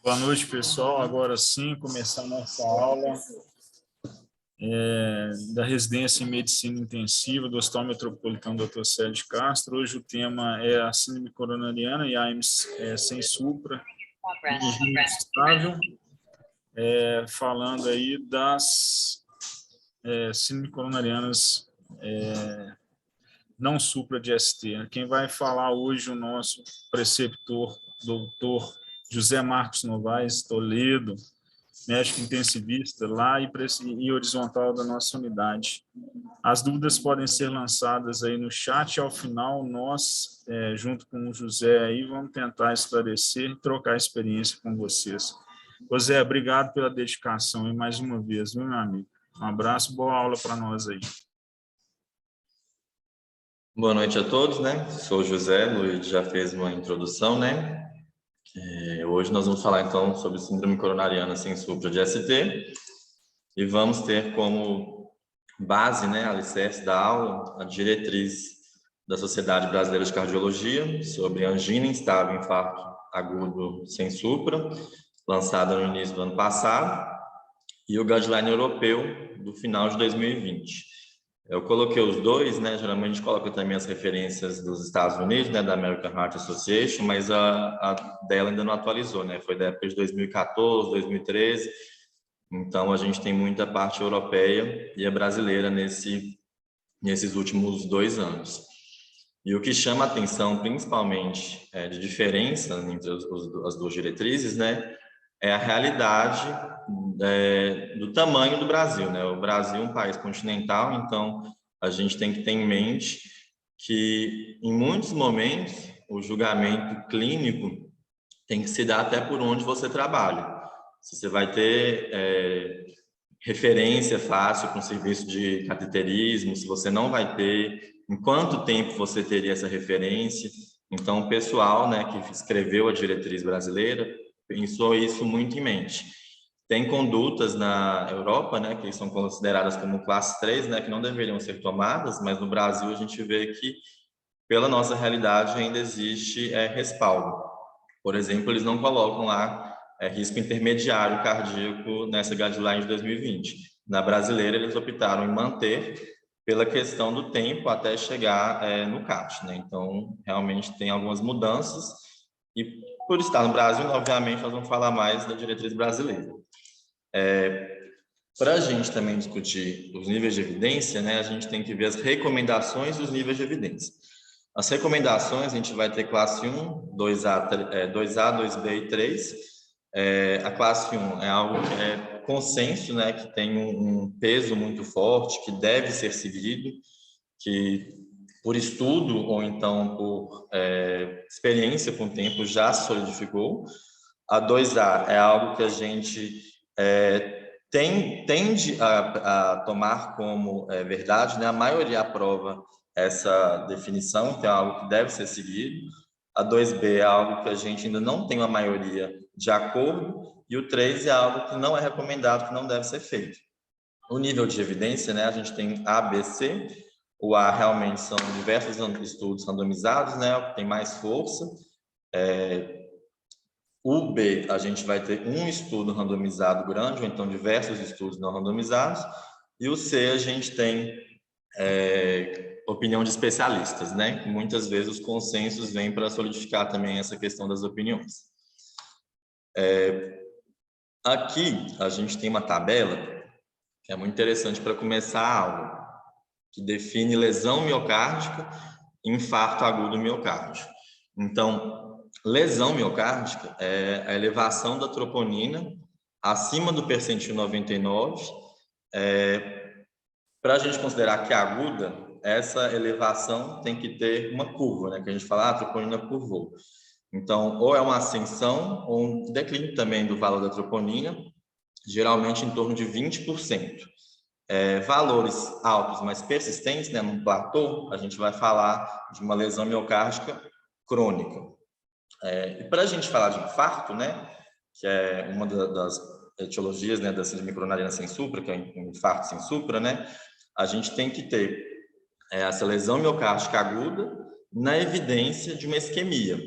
Boa noite, pessoal. Agora sim, começar a nossa aula da residência em medicina intensiva do Hospital Metropolitano Dr. Célio Castro. Hoje o tema é a síndrome coronariana e AIDS sem supra, regime estável, falando aí das síndrome coronarianas não supra de ST. Quem vai falar hoje o nosso preceptor, doutor José Marcos Novaes Toledo, médico intensivista lá e horizontal da nossa unidade. As dúvidas podem ser lançadas aí no chat, e ao final nós, junto com o José aí, vamos tentar esclarecer e trocar experiência com vocês. José, obrigado pela dedicação e mais uma vez, viu, meu amigo? Um abraço, boa aula para nós aí. Boa noite a todos, né? Sou o José, o Luiz já fez uma introdução, né? Hoje nós vamos falar então sobre síndrome coronariana sem supra de ST e vamos ter como base, né, alicerce da aula, a diretriz da Sociedade Brasileira de Cardiologia sobre angina instável e infarto agudo sem supra, lançada no início do ano passado, e o guideline europeu do final de 2020. Eu coloquei os dois, né? Geralmente a gente coloca também as referências dos Estados Unidos, né? Da American Heart Association, mas a dela ainda não atualizou, né? Foi da época de 2014, 2013. Então a gente tem muita parte europeia e a brasileira nesses últimos 2 anos. E o que chama a atenção, principalmente, de diferença entre as duas diretrizes, né? É a realidade do tamanho do Brasil, né? O Brasil é um país continental, então a gente tem que ter em mente que, em muitos momentos, o julgamento clínico tem que se dar até por onde você trabalha. Se você vai ter referência fácil para um serviço de cateterismo, se você não vai ter, em quanto tempo você teria essa referência. Então, o pessoal, né, que escreveu a diretriz brasileira pensou isso muito em mente. Tem condutas na Europa, né, que são consideradas como classe 3, né, que não deveriam ser tomadas, mas no Brasil a gente vê que, pela nossa realidade, ainda existe respaldo. Por exemplo, eles não colocam lá risco intermediário cardíaco nessa guideline de 2020. Na brasileira, eles optaram em manter pela questão do tempo até chegar no CAT, né? Então, realmente tem algumas mudanças e, por estar no Brasil, obviamente, nós vamos falar mais da diretriz brasileira. Para a gente também discutir os níveis de evidência, né, a gente tem que ver as recomendações dos níveis de evidência. As recomendações, a gente vai ter classe 1, 2A, 2B e 3. A classe 1 é algo que é consenso, né, que tem um peso muito forte, que deve ser seguido, que por estudo ou então por experiência com o tempo já se solidificou. A 2A é algo que a gente tende a tomar como verdade, né? A maioria aprova essa definição, que é algo que deve ser seguido. A 2B é algo que a gente ainda não tem uma maioria de acordo, e o 3 é algo que não é recomendado, que não deve ser feito. O nível de evidência, né? A gente tem A, B, C. O A realmente são diversos estudos randomizados, né? O que tem mais força. O B, a gente vai ter um estudo randomizado grande, ou então diversos estudos não randomizados. E o C, a gente tem opinião de especialistas, né? Muitas vezes os consensos vêm para solidificar também essa questão das opiniões. Aqui, a gente tem uma tabela que é muito interessante para começar a aula, que define lesão miocárdica e infarto agudo miocárdio. Então, lesão miocárdica é a elevação da troponina acima do percentil 99. Para a gente considerar que é aguda, essa elevação tem que ter uma curva, né? Que a gente fala, a troponina curvou. Então, ou é uma ascensão ou um declínio também do valor da troponina, geralmente em torno de 20%. Valores altos, mas persistentes, né, no platô, a gente vai falar de uma lesão miocárdica crônica. E para a gente falar de infarto, né, que é uma das etiologias, né, da síndrome coronariana sem supra, que é um infarto sem supra, né, a gente tem que ter essa lesão miocárdica aguda na evidência de uma isquemia.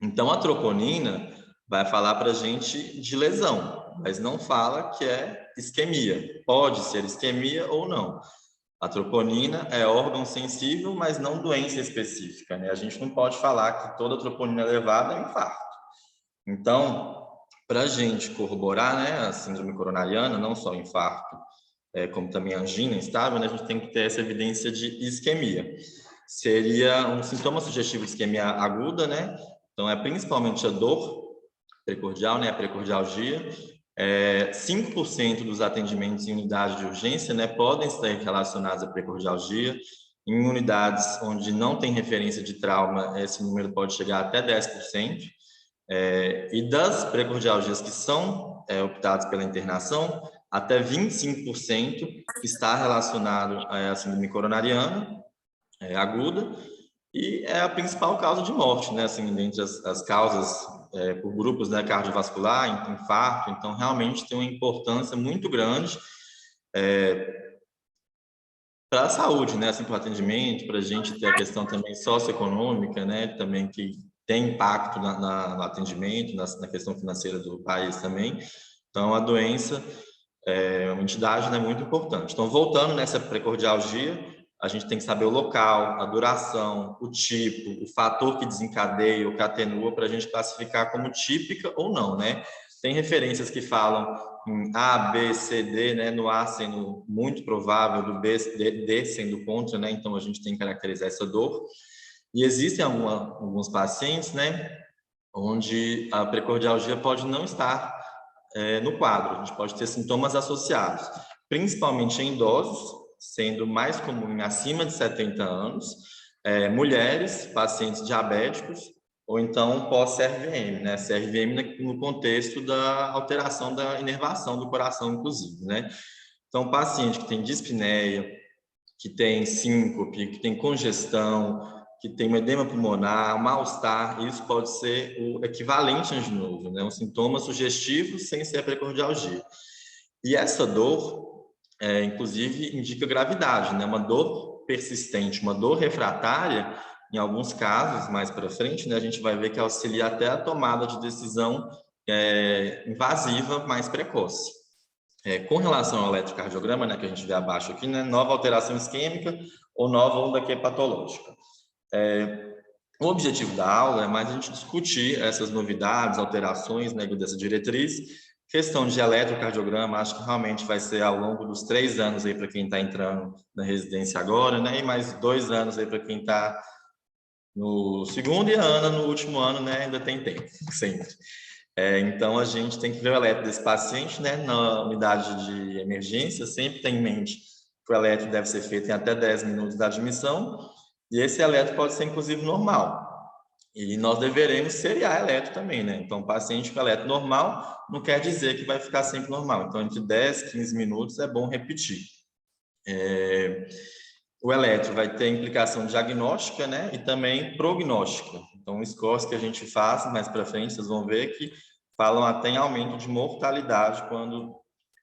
Então, a troponina vai falar para a gente de lesão, mas não fala que é isquemia. Pode ser isquemia ou não. A troponina é órgão sensível, mas não doença específica, né? A gente não pode falar que toda troponina elevada é infarto. Então, para a gente corroborar, né, a síndrome coronariana, não só o infarto, como também a angina instável, né, a gente tem que ter essa evidência de isquemia. Seria um sintoma sugestivo de isquemia aguda, né? Então, é principalmente a dor precordial, né, a precordialgia. 5% dos atendimentos em unidade de urgência, né, podem estar relacionados à precordialgia. Em unidades onde não tem referência de trauma, esse número pode chegar até 10%. E das precordialgias que são optadas pela internação, até 25% está relacionado à síndrome coronariana aguda, e é a principal causa de morte, né? Assim, dentre as causas por grupos, né, cardiovascular, infarto. Então, realmente tem uma importância muito grande para a saúde, né? Assim, para o atendimento, para a gente ter a questão também socioeconômica, né? Também que tem impacto no atendimento, na questão financeira do país também. Então, a doença é uma entidade, né, muito importante. Então, voltando nessa precordialgia, a gente tem que saber o local, a duração, o tipo, o fator que desencadeia ou que atenua para a gente classificar como típica ou não, né? Tem referências que falam em A, B, C, D, né? No A sendo muito provável, do B, D sendo contra, né? Então, a gente tem que caracterizar essa dor. E existem alguns pacientes, né, onde a precordialgia pode não estar no quadro. A gente pode ter sintomas associados, principalmente em idosos, sendo mais comum em acima de 70 anos, mulheres, pacientes diabéticos, ou então pós-CRVM, né? CRVM no contexto da alteração da inervação do coração, inclusive, né? Então, paciente que tem dispneia, que tem síncope, que tem congestão, que tem um edema pulmonar, mal-estar, isso pode ser o equivalente anginoso, né? Um sintoma sugestivo sem ser a precordialgia. E essa dor, inclusive, indica gravidade, né? Uma dor persistente, uma dor refratária, em alguns casos, mais para frente, né, a gente vai ver que auxilia até a tomada de decisão invasiva mais precoce. Com relação ao eletrocardiograma, né, que a gente vê abaixo aqui, né, nova alteração isquêmica ou nova onda que é patológica. O objetivo da aula é mais a gente discutir essas novidades, alterações, né, dessa diretriz. Questão de eletrocardiograma, acho que realmente vai ser ao longo dos 3 anos aí para quem está entrando na residência agora, né, e mais 2 anos aí para quem está no segundo, e a Ana no último ano, né, ainda tem tempo, sempre. Então, a gente tem que ver o eletro desse paciente, né, na unidade de emergência, sempre tem em mente que o eletro deve ser feito em até 10 minutos da admissão, e esse eletro pode ser, inclusive, normal. E nós deveremos seriar eletro também, né? Então, paciente com eletro normal não quer dizer que vai ficar sempre normal. Então, entre 10 15 minutos é bom repetir. O eletro vai ter implicação diagnóstica, né, e também prognóstica. Então, scores que a gente faz mais para frente, vocês vão ver que falam até em aumento de mortalidade quando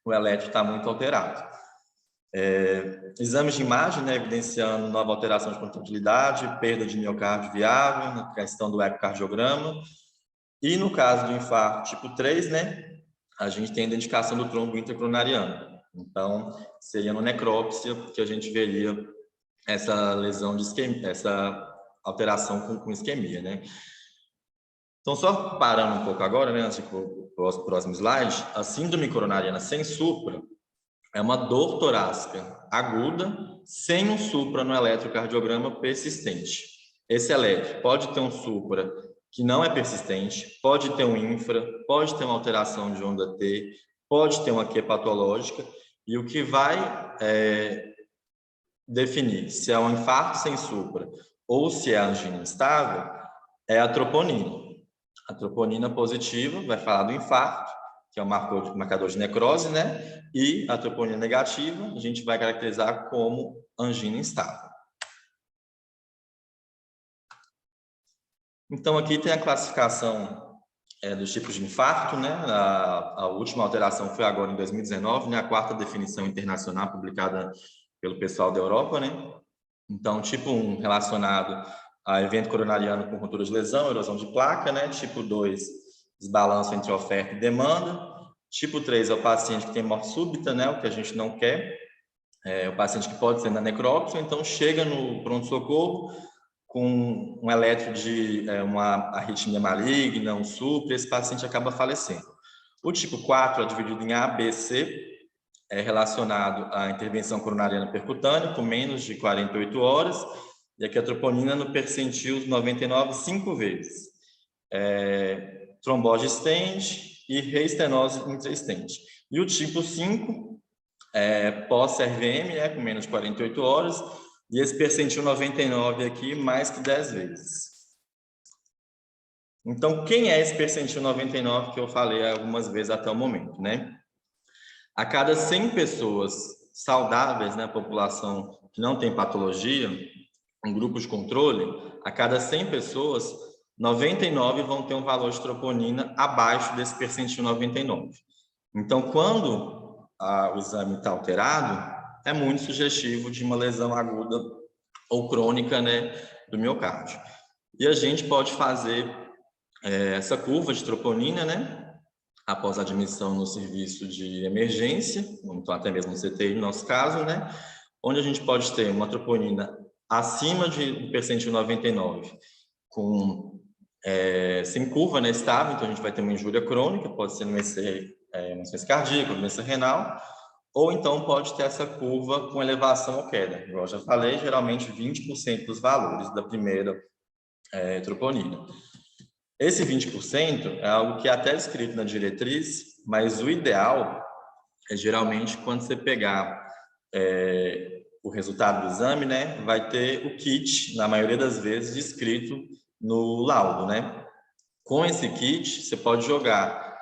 o eletro está muito alterado. Exames de imagem, né, evidenciando nova alteração de contratilidade, perda de miocárdio viável, na questão do ecocardiograma. E no caso do infarto tipo 3, né, a gente tem a identificação do trombo intracoronariano. Então, seria no necrópsia que a gente veria essa lesão de isquemia, essa alteração com isquemia, né? Então, só parando um pouco agora, né, antes de ir para o próximo slide, a síndrome coronariana sem supra é uma dor torácica aguda, sem um supra no eletrocardiograma persistente. Esse eletro pode ter um supra que não é persistente, pode ter um infra, pode ter uma alteração de onda T, pode ter uma Q patológica, e o que vai definir se é um infarto sem supra ou se é angina instável é a troponina. A troponina positiva vai falar do infarto, que é um marcador de necrose, né? E a troponina negativa a gente vai caracterizar como angina instável. Então, aqui tem a classificação dos tipos de infarto, né? A última alteração foi agora em 2019, né? A 4ª definição internacional publicada pelo pessoal da Europa, né? Então, tipo 1 relacionado a evento coronariano com ruptura de lesão, erosão de placa, né? Tipo 2, desbalanço entre oferta e demanda. Tipo 3 é o paciente que tem morte súbita, né, o que a gente não quer. É o paciente que pode ser na necrópsia, então chega no pronto-socorro com um eletro de uma arritmia maligna, um supra, esse paciente acaba falecendo. O tipo 4 é dividido em A, B, C, é relacionado à intervenção coronariana percutânea, com menos de 48 horas, e aqui a troponina no percentil 99, 5 vezes. Trombose stent e reestenose intra-stent. E o tipo 5 pós-CRVM, com menos de 48 horas, e esse percentil 99 aqui, mais que 10 vezes. Então, quem é esse percentil 99 que eu falei algumas vezes até o momento, né? A cada 100 pessoas saudáveis, né, a população que não tem patologia, um grupo de controle, a cada 100 pessoas, 99 vão ter um valor de troponina abaixo desse percentil 99. Então, quando o exame está alterado, é muito sugestivo de uma lesão aguda ou crônica, né, do miocárdio. E a gente pode fazer essa curva de troponina, né, após a admissão no serviço de emergência, então até mesmo no CTI, no nosso caso, né, onde a gente pode ter uma troponina acima do percentil 99, sem curva, né, estável, então a gente vai ter uma injúria crônica, pode ser uma insuficiência cardíaca, doença renal, ou então pode ter essa curva com elevação ou queda. Igual eu já falei, geralmente 20% dos valores da primeira troponina. Esse 20% é algo que é até descrito na diretriz, mas o ideal é geralmente quando você pegar o resultado do exame, né, vai ter o kit, na maioria das vezes, descrito no laudo, né? Com esse kit, você pode jogar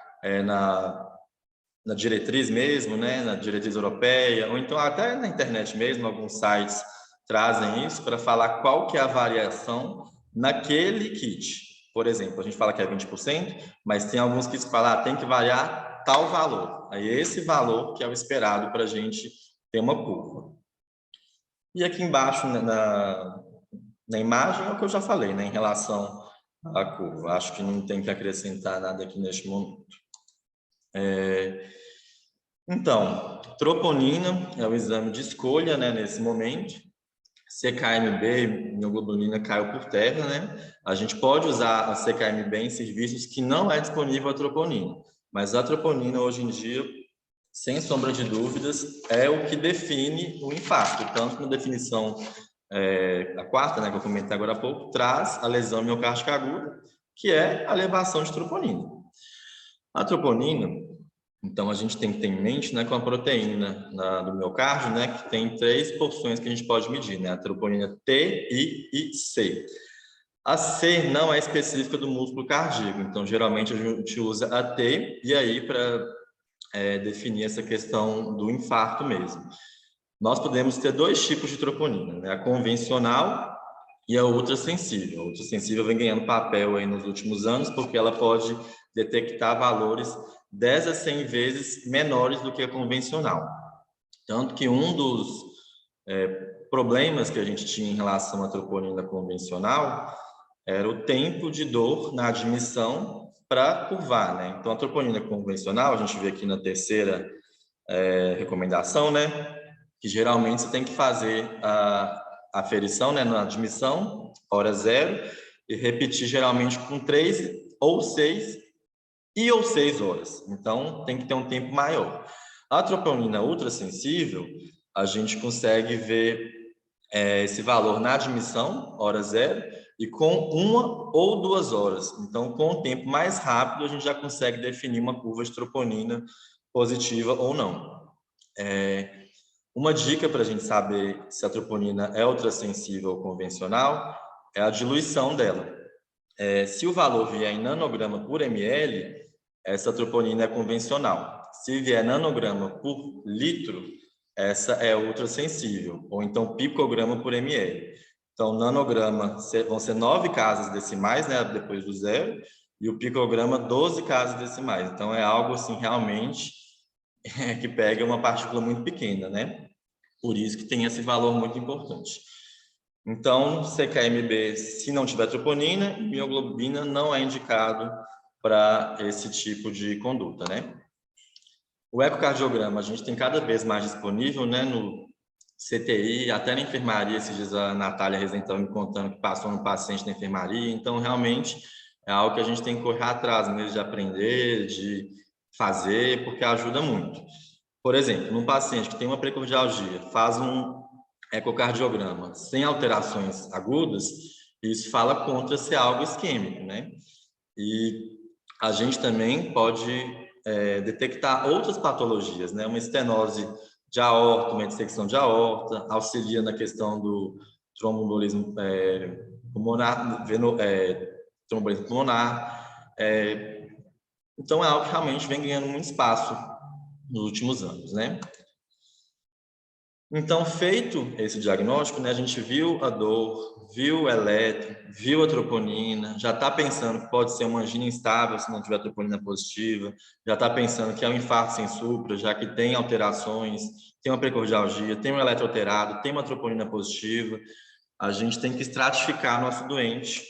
na diretriz mesmo, né, na diretriz europeia, ou então até na internet mesmo, alguns sites trazem isso para falar qual que é a variação naquele kit. Por exemplo, a gente fala que é 20%, mas tem alguns kits que falam tem que variar tal valor. Aí esse valor que é o esperado para a gente ter uma curva. E aqui embaixo, na imagem, é o que eu já falei, né, em relação à curva. Acho que não tem que acrescentar nada aqui neste momento. Então, troponina é o exame de escolha, né, nesse momento. CKMB, mioglobina caiu por terra, né? A gente pode usar a CKMB em serviços que não é disponível a troponina, mas a troponina hoje em dia, sem sombra de dúvidas, é o que define o infarto. Tanto na definição, a quarta, né, que eu comentei agora há pouco, traz a lesão miocárdica aguda, que é a elevação de troponina. A troponina, então, a gente tem que ter em mente, né, com a proteína do miocárdio, né, que tem 3 porções que a gente pode medir, né, a troponina T, I e C. A C não é específica do músculo cardíaco, então, geralmente, a gente usa a T, e aí, para definir essa questão do infarto mesmo. Nós podemos ter 2 tipos de troponina, né, a convencional e a ultrassensível. A ultrassensível vem ganhando papel aí nos últimos anos, porque ela pode detectar valores 10 a 100 vezes menores do que a convencional. Tanto que um dos problemas que a gente tinha em relação à troponina convencional era o tempo de dor na admissão para curvar, né? Então, a troponina convencional, a gente vê aqui na terceira recomendação, né? Que geralmente você tem que fazer a aferição, né, na admissão, hora 0, e repetir geralmente com 3 ou 6 horas. Então, tem que ter um tempo maior. A troponina ultrassensível, a gente consegue ver esse valor na admissão, hora 0, e com 1 ou 2 horas. Então, com um tempo mais rápido, a gente já consegue definir uma curva de troponina positiva ou não. Uma dica para a gente saber se a troponina é ultrassensível ou convencional é a diluição dela. Se o valor vier em nanograma por ml, essa troponina é convencional. Se vier nanograma por litro, essa é ultrassensível, ou então picograma por ml. Então, nanograma vão ser 9 casas decimais, né, depois do 0, e o picograma 12 casas decimais. Então, é algo assim realmente que pega uma partícula muito pequena, né? Por isso que tem esse valor muito importante. Então, CKMB, se não tiver troponina, mioglobina não é indicado para esse tipo de conduta, né? O ecocardiograma a gente tem cada vez mais disponível, né, no CTI, até na enfermaria. Esses dias a Natália Rezendão me contando que passou um paciente na enfermaria. Então, realmente, é algo que a gente tem que correr atrás mesmo de aprender, de fazer, porque ajuda muito. Por exemplo, num paciente que tem uma precardialgia, faz um ecocardiograma sem alterações agudas, isso fala contra ser algo isquêmico, né? E a gente também pode detectar outras patologias, né? Uma estenose de aorta, uma dissecção de aorta, auxilia na questão do tromboembolismo pulmonar, tromboembolismo pulmonar. Então, é algo que realmente vem ganhando muito espaço nos últimos anos, né? Então, feito esse diagnóstico, né, a gente viu a dor, viu o eletro, viu a troponina, já está pensando que pode ser uma angina instável se não tiver troponina positiva, já está pensando que é um infarto sem supra, já que tem alterações, tem uma precordialgia, tem um eletro alterado, tem uma troponina positiva. A gente tem que estratificar nosso doente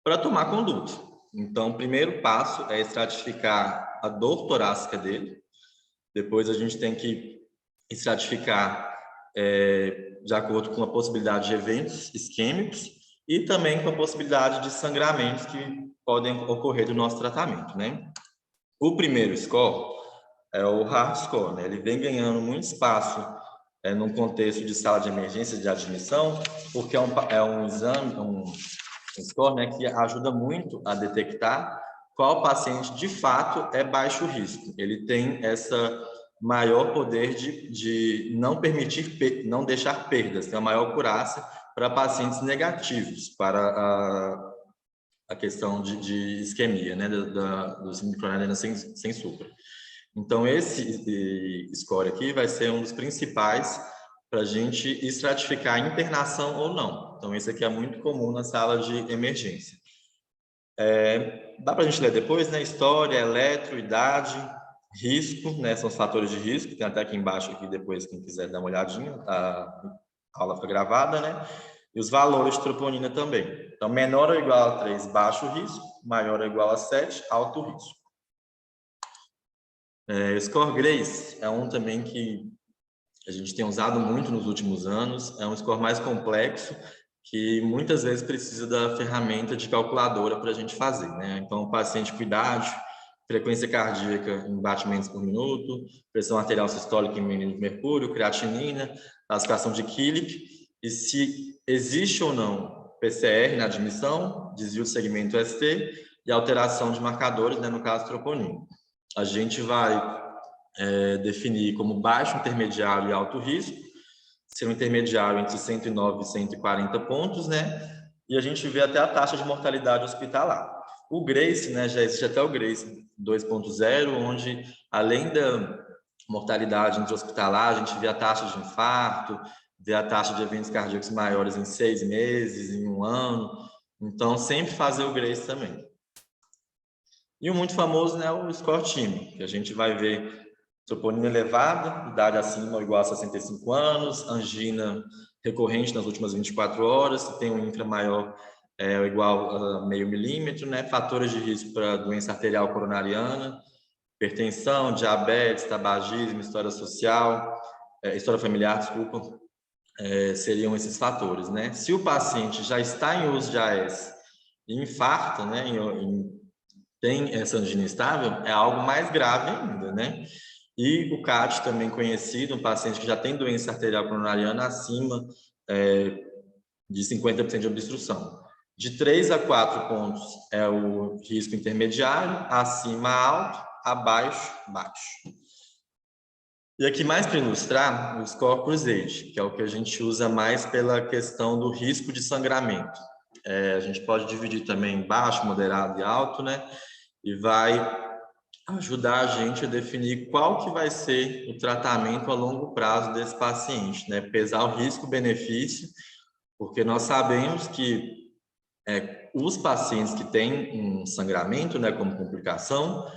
para tomar conduta. Então, o primeiro passo é estratificar a dor torácica dele. Depois a gente tem que estratificar de acordo com a possibilidade de eventos isquêmicos e também com a possibilidade de sangramentos que podem ocorrer do nosso tratamento, né? O primeiro score é o hard score, né? Ele vem ganhando muito espaço num contexto de sala de emergência de admissão, porque é um exame, um score, né, que ajuda muito a detectar qual paciente de fato é baixo risco. Ele tem essa maior poder de não permitir, não deixar perdas, tem uma maior acurácia para pacientes negativos, para a questão de isquemia, né, do síndrome coronariana sem supra. Então, esse score aqui vai ser um dos principais para a gente estratificar a internação ou não. Então, esse aqui é muito comum na sala de emergência. Dá para a gente ler depois, né? História, eletro, idade, risco, né? São os fatores de risco. Tem até aqui embaixo, aqui depois, quem quiser dar uma olhadinha, a aula foi gravada, né? E os valores de troponina também. Então, menor ou igual a 3, baixo risco, maior ou igual a 7, alto risco. Score Grace é um também que a gente tem usado muito nos últimos anos. É um score mais complexo, que muitas vezes precisa da ferramenta de calculadora para a gente fazer, né? Então, o paciente com idade, frequência cardíaca em batimentos por minuto, pressão arterial sistólica em milímetro de mercúrio, creatinina, classificação de Killick, e se existe ou não PCR na admissão, desvio de segmento ST e alteração de marcadores, né, no caso troponina. A gente vai definir como baixo, intermediário e alto risco, ser um intermediário entre 109 e 140 pontos, né? E a gente vê até a taxa de mortalidade hospitalar. O Grace, né, já existe até o Grace 2.0, onde além da mortalidade intra-hospitalar, a gente vê a taxa de infarto, vê a taxa de eventos cardíacos maiores em 6 meses, em 1 ano. Então, sempre fazer o Grace também. E o muito famoso, né, o score time, que a gente vai ver troponina elevada, idade acima ou igual a 65 anos, angina recorrente nas últimas 24 horas, se tem um infra maior ou igual a 0,5 milímetro, né? Fatores de risco para doença arterial coronariana, hipertensão, diabetes, tabagismo, história social, história familiar, desculpa, seriam esses fatores, né? Se o paciente já está em uso de AS e infarta, né, tem essa angina instável, é algo mais grave ainda, né? E o CAT, também conhecido, um paciente que já tem doença arterial coronariana acima de 50% de obstrução. De 3 a 4 pontos é o risco intermediário, acima alto, abaixo baixo. E aqui mais para ilustrar, o score Cruzade, que é o que a gente usa mais pela questão do risco de sangramento. A gente pode dividir também em baixo, moderado e alto, né? E vai ajudar a gente a definir qual que vai ser o tratamento a longo prazo desse paciente, né? Pesar o risco-benefício, porque nós sabemos que os pacientes que têm um sangramento, né, como complicação,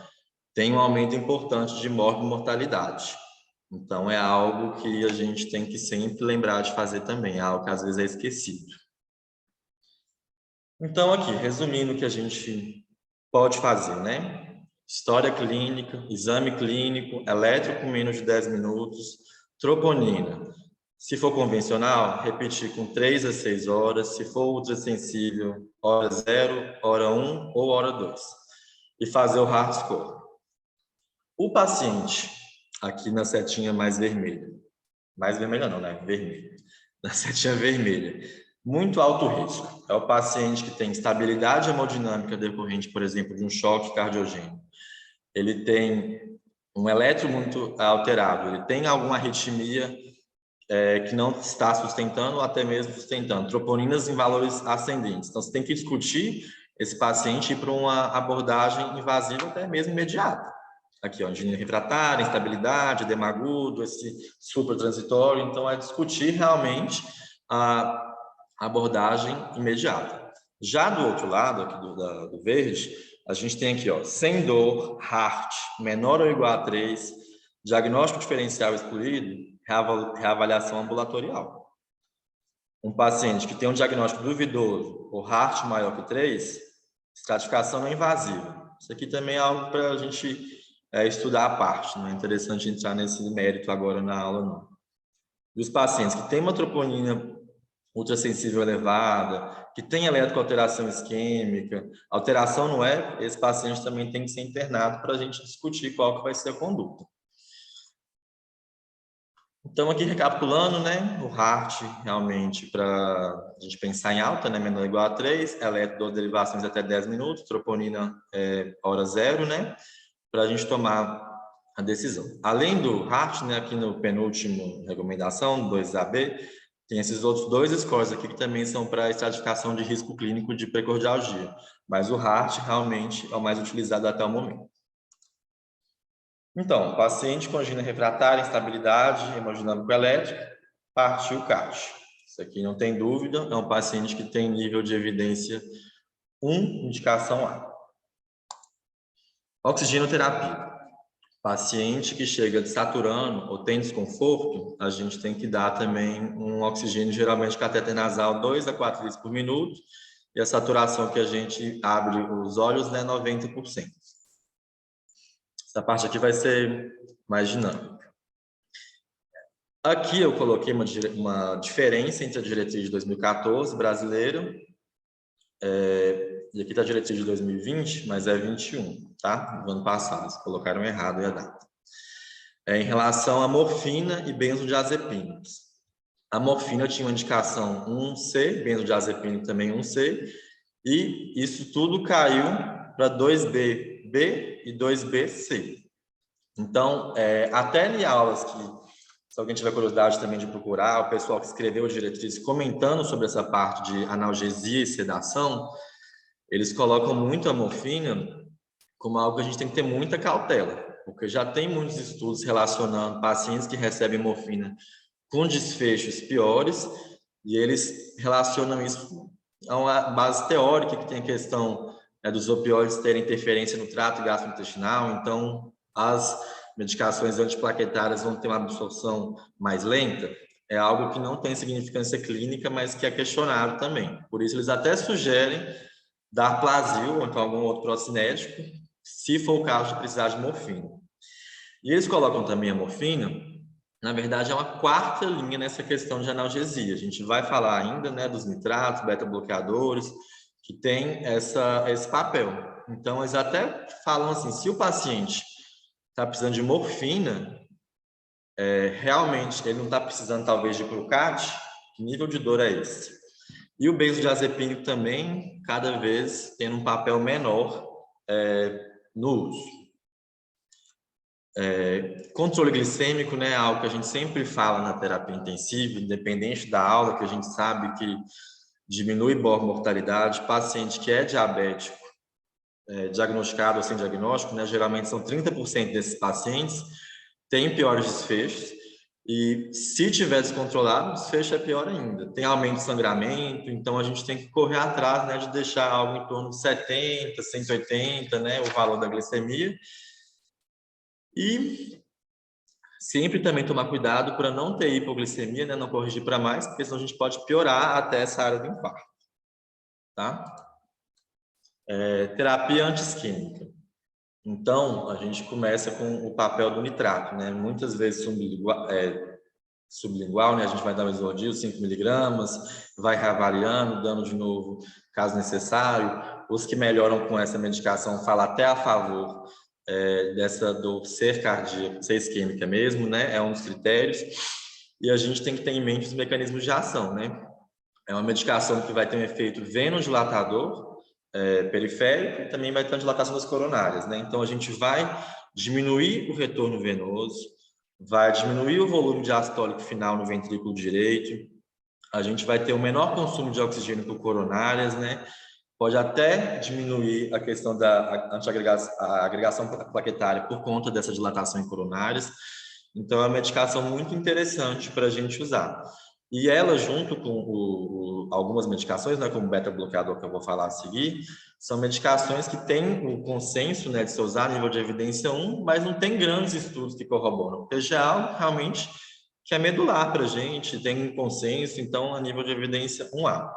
têm um aumento importante de morte e mortalidade. Então, é algo que a gente tem que sempre lembrar de fazer também, é algo que às vezes é esquecido. Então, aqui, resumindo o que a gente pode fazer, né? História clínica, exame clínico, eletro com menos de 10 minutos, troponina. Se for convencional, repetir com 3 a 6 horas. Se for ultrassensível, hora 0, hora 1 ou hora 2. E fazer o heart score. O paciente, aqui na setinha mais vermelha não, né? Vermelha. Na setinha vermelha. Muito alto risco. É o paciente que tem instabilidade hemodinâmica decorrente, por exemplo, de um choque cardiogênico. Ele tem um eletro muito alterado, ele tem alguma arritmia que não está sustentando ou até mesmo sustentando, troponinas em valores ascendentes. Então, você tem que discutir esse paciente e ir para uma abordagem invasiva até mesmo imediata. Aqui, ó, angina refratária, instabilidade, edema agudo, esse supratransitório. Então, é discutir realmente a abordagem imediata. Já do outro lado, aqui do verde, a gente tem aqui, ó, sem dor, heart, menor ou igual a 3, diagnóstico diferencial excluído, reavaliação ambulatorial. Um paciente que tem um diagnóstico duvidoso, ou heart maior que 3, estratificação não invasiva. Isso aqui também é algo para a gente estudar à parte, não é interessante entrar nesse mérito agora na aula, não. E os pacientes que têm uma troponina ultrassensível elevada, que tem eletroalteração isquêmica, alteração no eco, esse paciente também tem que ser internado para a gente discutir qual que vai ser a conduta. Então, aqui recapitulando, né, o heart realmente para a gente pensar em alta, né, menor ou igual a 3, eletro, derivações até 10 minutos, troponina hora 0, né, para a gente tomar a decisão. Além do heart, né, aqui no penúltimo recomendação, 2AB, tem esses outros 2 scores aqui que também são para estratificação de risco clínico de precordialgia, mas o heart realmente é o mais utilizado até o momento. Então, paciente com angina refratária, instabilidade hemodinâmico elétrica, partiu CAT. Isso aqui não tem dúvida, é um paciente que tem nível de evidência 1, indicação A. Oxigenoterapia. Paciente que chega desaturando ou tem desconforto, a gente tem que dar também um oxigênio, geralmente catéter nasal, 2 a 4 litros por minuto, e a saturação que a gente abre os olhos é 90%. Essa parte aqui vai ser mais dinâmica. Aqui eu coloquei uma diferença entre a diretriz de 2014 brasileira e aqui está a diretriz de 2020, mas é 21, tá? Do ano passado, eles colocaram errado a data. Em relação à morfina e benzodiazepínicos. A morfina tinha uma indicação 1C, benzodiazepínico também 1C, e isso tudo caiu para 2B-B e 2B-C. Então, até em aulas que, se alguém tiver curiosidade também de procurar, o pessoal que escreveu a diretriz comentando sobre essa parte de analgesia e sedação, eles colocam muito a morfina como algo que a gente tem que ter muita cautela, porque já tem muitos estudos relacionando pacientes que recebem morfina com desfechos piores, e eles relacionam isso a uma base teórica, que tem a questão dos opioides terem interferência no trato gastrointestinal, então as medicações antiplaquetárias vão ter uma absorção mais lenta, é algo que não tem significância clínica, mas que é questionado também. Por isso, eles até sugerem dar Plasil, ou então algum outro procinético, se for o caso de precisar de morfina. E eles colocam também a morfina, na verdade, é uma quarta linha nessa questão de analgesia. A gente vai falar ainda, né, dos nitratos, beta-bloqueadores, que tem esse papel. Então, eles até falam assim, se o paciente está precisando de morfina, realmente ele não está precisando talvez de Crucat, que nível de dor é esse? E o benzodiazepínico também, cada vez tendo um papel menor no uso. Controle glicêmico, né, é algo que a gente sempre fala na terapia intensiva, independente da aula, que a gente sabe que diminui mortalidade. Paciente que é diabético, diagnosticado ou sem diagnóstico, né, geralmente são 30% desses pacientes têm piores desfechos, e se tiver descontrolado, o desfecho é pior ainda. Tem aumento de sangramento, então a gente tem que correr atrás, né, de deixar algo em torno de 70, 180, né, o valor da glicemia. E sempre também tomar cuidado para não ter hipoglicemia, né, não corrigir para mais, porque senão a gente pode piorar até essa área do infarto, tá? Terapia anti-isquêmica. Então, a gente começa com o papel do nitrato, né? Muitas vezes sublingual, né? A gente vai dar o Exordil, 5 miligramas, vai reavaliando, dando de novo, caso necessário. Os que melhoram com essa medicação falam até a favor dessa dor ser cardíaca, ser isquêmica mesmo, né? É um dos critérios. E a gente tem que ter em mente os mecanismos de ação, né? É uma medicação que vai ter um efeito venodilatador, periférico, e também vai ter uma dilatação das coronárias, né? Então, a gente vai diminuir o retorno venoso, vai diminuir o volume diastólico final no ventrículo direito, a gente vai ter o menor consumo de oxigênio por coronárias, né? Pode até diminuir a questão da agregação plaquetária por conta dessa dilatação em coronárias. Então, é uma medicação muito interessante para a gente usar. E ela, junto com algumas medicações, né, como o beta-bloqueador, que eu vou falar a seguir, são medicações que têm o consenso, né, de se usar a nível de evidência 1, mas não tem grandes estudos que corroboram, porque já é algo realmente que é medular para a gente, tem consenso, então, a nível de evidência 1A.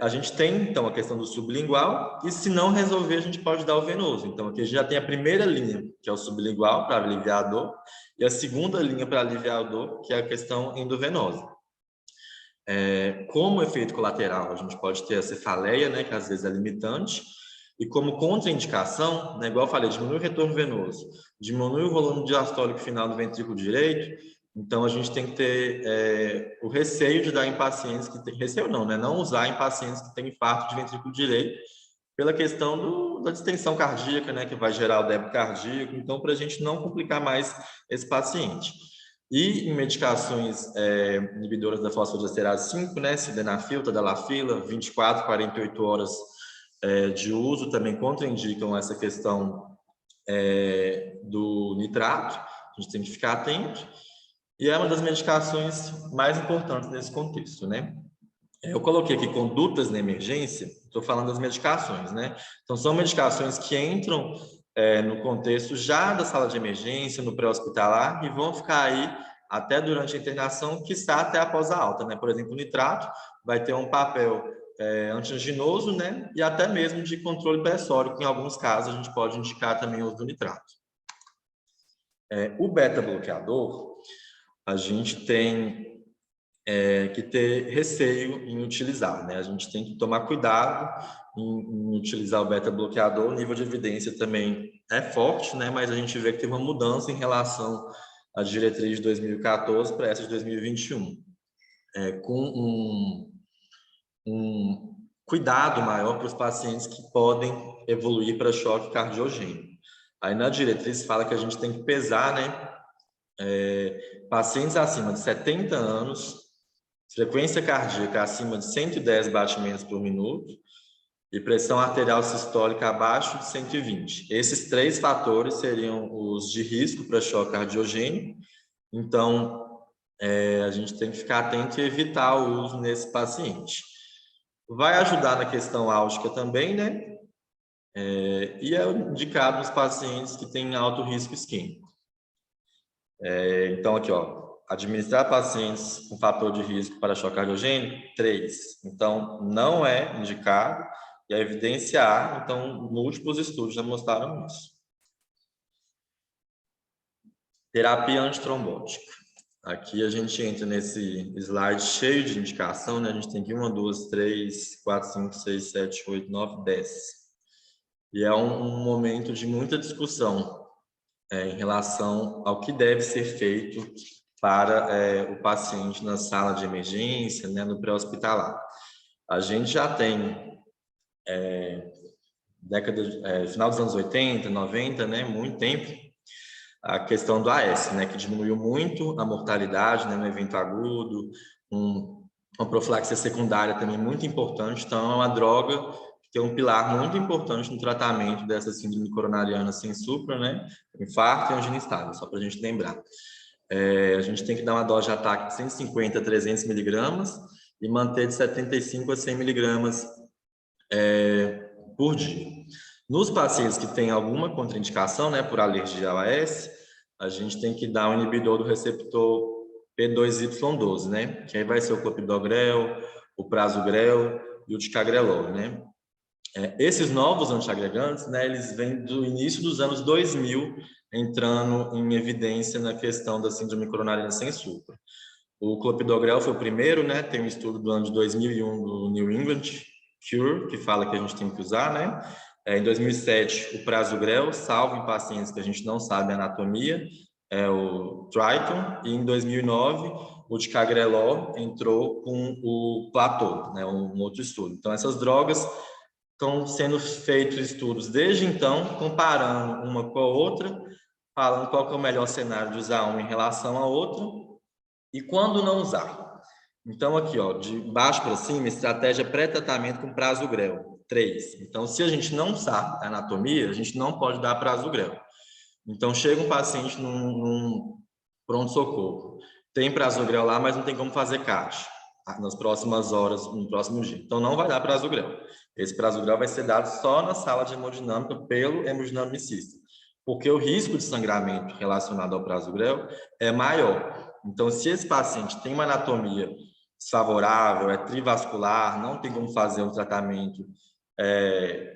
A gente tem, então, a questão do sublingual, e se não resolver, a gente pode dar o venoso. Então, aqui a gente já tem a primeira linha, que é o sublingual, para aliviar a dor, e a segunda linha para aliviar a dor, que é a questão endovenosa. Como efeito colateral, a gente pode ter a cefaleia, né, que às vezes é limitante, e como contraindicação, né, igual eu falei, diminui o retorno venoso, diminui o volume diastólico final do ventrículo direito. Então, a gente tem que ter o receio de dar em pacientes que têm... Receio não, né? Não usar em pacientes que têm infarto de ventrículo direito, pela questão da distensão cardíaca, né? Que vai gerar o débito cardíaco. Então, para a gente não complicar mais esse paciente. E em medicações inibidoras da fosfodiesterase 5, né? Sildenafil, tadalafila, 24, 48 horas de uso, também contraindicam essa questão do nitrato. A gente tem que ficar atento. E é uma das medicações mais importantes nesse contexto, né? Eu coloquei aqui condutas na emergência, estou falando das medicações, né? Então, são medicações que entram no contexto já da sala de emergência, no pré-hospitalar, e vão ficar aí até durante a internação, quiçá até após a alta, né? Por exemplo, o nitrato vai ter um papel antianginoso, né? E até mesmo de controle pressórico, que em alguns casos a gente pode indicar também o uso do nitrato. O beta-bloqueador, a gente tem que ter receio em utilizar, né? A gente tem que tomar cuidado em utilizar o beta-bloqueador. O nível de evidência também é forte, né? Mas a gente vê que tem uma mudança em relação à diretriz de 2014 para essa de 2021, com um cuidado maior para os pacientes que podem evoluir para choque cardiogênico. Aí na diretriz fala que a gente tem que pesar, né? Pacientes acima de 70 anos, frequência cardíaca acima de 110 batimentos por minuto e pressão arterial sistólica abaixo de 120. Esses 3 fatores seriam os de risco para choque cardiogênico. Então, a gente tem que ficar atento e evitar o uso nesse paciente. Vai ajudar na questão álgica também, né? E é indicado nos pacientes que têm alto risco isquêmico. Então, aqui, ó, administrar pacientes com fator de risco para choque cardiogênico, 3. Então, não é indicado, e a evidência há, então, múltiplos estudos já mostraram isso. Terapia antitrombótica. Aqui a gente entra nesse slide cheio de indicação, né? A gente tem aqui 1, 2, 3, 4, 5, 6, 7, 8, 9, 10. E é um momento de muita discussão em relação ao que deve ser feito para o paciente na sala de emergência, né, no pré-hospitalar. A gente já tem, final dos anos 80, 90, né, muito tempo, a questão do AS, né, que diminuiu muito a mortalidade, né, no evento agudo, uma profilaxia secundária também muito importante. Então, é uma droga que tem um pilar muito importante no tratamento dessa síndrome coronariana sem supra, né, infarto e angina instável, só para a gente lembrar. A gente tem que dar uma dose de ataque de 150 a 300 miligramas e manter de 75 a 100 miligramas por dia. Nos pacientes que têm alguma contraindicação, né, por alergia ao AS, a gente tem que dar um inibidor do receptor P2Y12, né, que aí vai ser o clopidogrel, o prasugrel e o ticagrelor, né. Esses novos antiagregantes, né, eles vêm do início dos anos 2000, entrando em evidência na questão da síndrome coronariana sem supra. O clopidogrel foi o primeiro, né? Tem um estudo do ano de 2001 do New England Cure, que fala que a gente tem que usar, né? Em 2007, o prasugrel, salvo em pacientes que a gente não sabe a anatomia, é o Triton, e em 2009, o ticagrelor entrou com o Plateau, né? Um outro estudo. Então, essas drogas estão sendo feitos estudos desde então, comparando uma com a outra, falando qual que é o melhor cenário de usar uma em relação à outra, e quando não usar. Então, aqui, ó, de baixo para cima, estratégia pré-tratamento com prasugrel, 3. Então, se a gente não sabe a anatomia, a gente não pode dar prasugrel. Então, chega um paciente num pronto-socorro, tem prasugrel lá, mas não tem como fazer CAT nas próximas horas, no próximo dia. Então, não vai dar prasugrel. Esse prasugrel vai ser dado só na sala de hemodinâmica pelo hemodinamicista, porque o risco de sangramento relacionado ao prasugrel é maior. Então, se esse paciente tem uma anatomia desfavorável, é trivascular, não tem como fazer um tratamento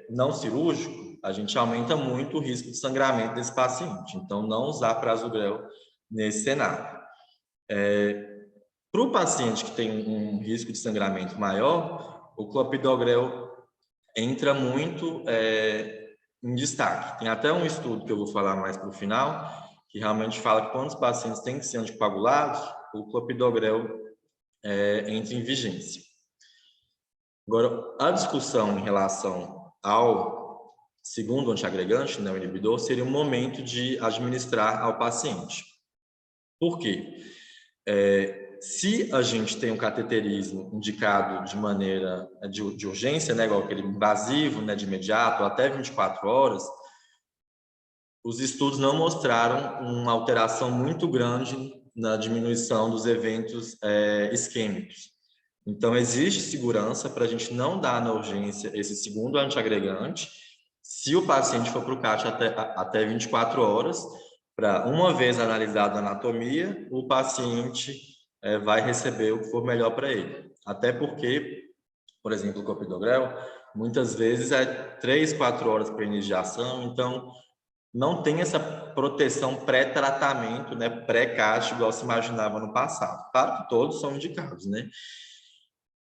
não cirúrgico, a gente aumenta muito o risco de sangramento desse paciente. Então, não usar prasugrel nesse cenário. Para o paciente que tem um risco de sangramento maior, o clopidogrel entra muito em destaque. Tem até um estudo que eu vou falar mais para o final, que realmente fala que quando os pacientes têm que ser anticoagulados, o clopidogrel entra em vigência. Agora, a discussão em relação ao segundo antiagregante, né, o inibidor, seria um momento de administrar ao paciente. Por quê? Se a gente tem um cateterismo indicado de maneira de urgência, né, igual aquele invasivo, né, de imediato, até 24 horas, os estudos não mostraram uma alteração muito grande na diminuição dos eventos isquêmicos. Então, existe segurança para a gente não dar na urgência esse segundo antiagregante, se o paciente for para o CAT até 24 horas, para, uma vez analisada a anatomia, o paciente vai receber o que for melhor para ele. Até porque, por exemplo, o clopidogrel, muitas vezes é 3, 4 horas para início de ação, então não tem essa proteção pré-tratamento, né, pré-CAT, igual se imaginava no passado. Claro que todos são indicados, né?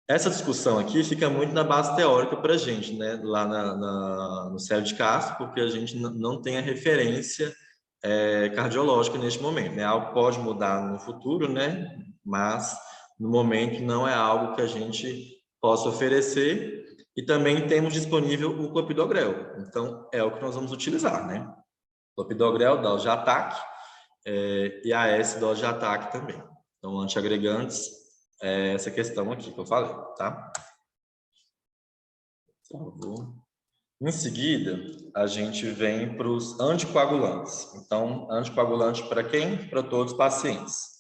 Essa discussão aqui fica muito na base teórica para a gente, né, lá no Célio de Castro, porque a gente não tem a referência cardiológica neste momento, né? Algo pode mudar no futuro, né? Mas no momento não é algo que a gente possa oferecer. E também temos disponível o clopidogrel. Então é o que nós vamos utilizar, né? Clopidogrel, dose de ataque, e AS, dose de ataque também. Então, antiagregantes, essa questão aqui que eu falei, tá? Em seguida, a gente vem para os anticoagulantes. Então, anticoagulante para quem? Para todos os pacientes.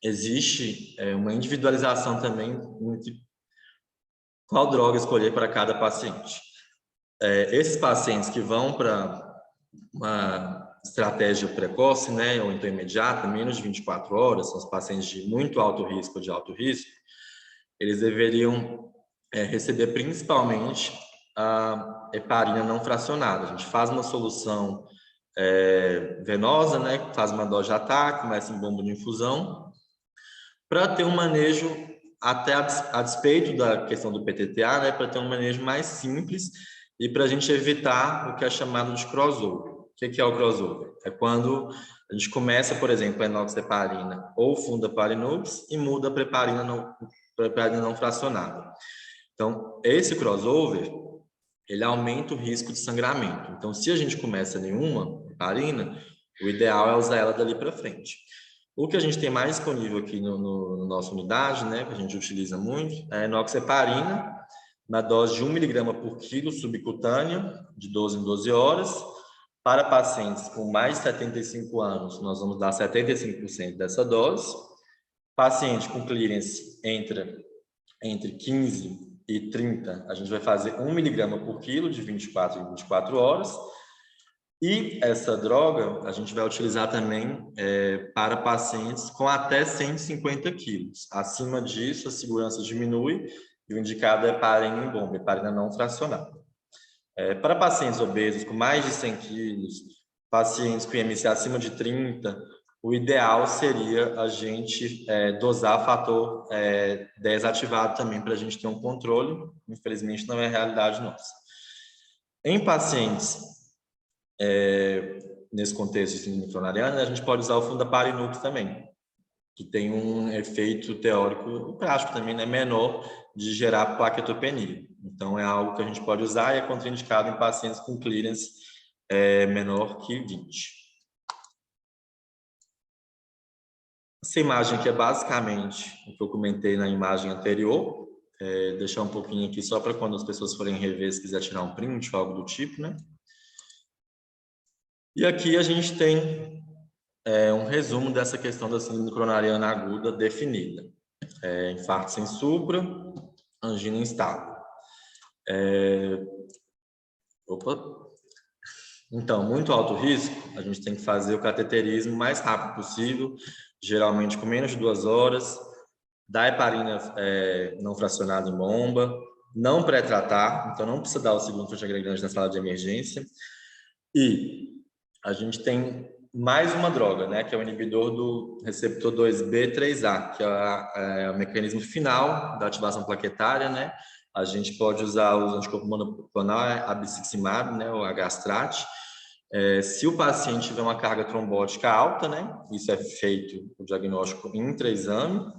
Existe uma individualização também entre qual droga escolher para cada paciente. Esses pacientes que vão para uma estratégia precoce, né, ou então imediata, menos de 24 horas, são os pacientes de muito alto risco ou de alto risco, eles deveriam receber principalmente a heparina não fracionada. A gente faz uma solução venosa, né, faz uma dose de ataque, começa em bomba de infusão, para ter um manejo, até a despeito da questão do PTTA, né, para ter um manejo mais simples e para a gente evitar o que é chamado de crossover. O que é o crossover? É quando a gente começa, por exemplo, a enoxaparina ou fundaparinux e muda a preparina não fracionada. Então, esse crossover, ele aumenta o risco de sangramento. Então, se a gente começa nenhuma heparina, o ideal é usar ela dali para frente. O que a gente tem mais disponível aqui no nossa unidade, né, que a gente utiliza muito, é a enoxaparina, na dose de 1 mg por quilo subcutânea, de 12 em 12 horas. Para pacientes com mais de 75 anos, nós vamos dar 75% dessa dose. Paciente com clearance entre 15 e 30, a gente vai fazer 1 mg por quilo, de 24 em 24 horas. E essa droga a gente vai utilizar também para pacientes com até 150 quilos. Acima disso, a segurança diminui e o indicado é heparina em bomba, heparina não fracionada. Para pacientes obesos com mais de 100 quilos, pacientes com IMC acima de 30, o ideal seria a gente dosar fator 10 ativado também para a gente ter um controle. Infelizmente, não é a realidade nossa. Em pacientes, nesse contexto de síndrome coronariana, a gente pode usar o fundaparinux também, que tem um efeito teórico e prático também, né, menor, de gerar plaquetopenia. Então, é algo que a gente pode usar e é contraindicado em pacientes com clearance menor que 20. Essa imagem aqui é basicamente o que eu comentei na imagem anterior. Deixar um pouquinho aqui só para quando as pessoas forem rever, se quiser tirar um print ou algo do tipo, né? E aqui a gente tem um resumo dessa questão da síndrome coronariana aguda definida. Infarto sem supra, angina instável. Então, muito alto risco, a gente tem que fazer o cateterismo o mais rápido possível, geralmente com menos de 2 horas, dar heparina não fracionada em bomba, não pré-tratar, então não precisa dar o segundo antiagregante na sala de emergência. E a gente tem mais uma droga, né, que é o inibidor do receptor 2B3A, que é o mecanismo final da ativação plaquetária, né? A gente pode usar o anticorpo monoclonal, abciximab, né, ou agastrate. Se o paciente tiver uma carga trombótica alta, né, isso é feito o diagnóstico intraexame,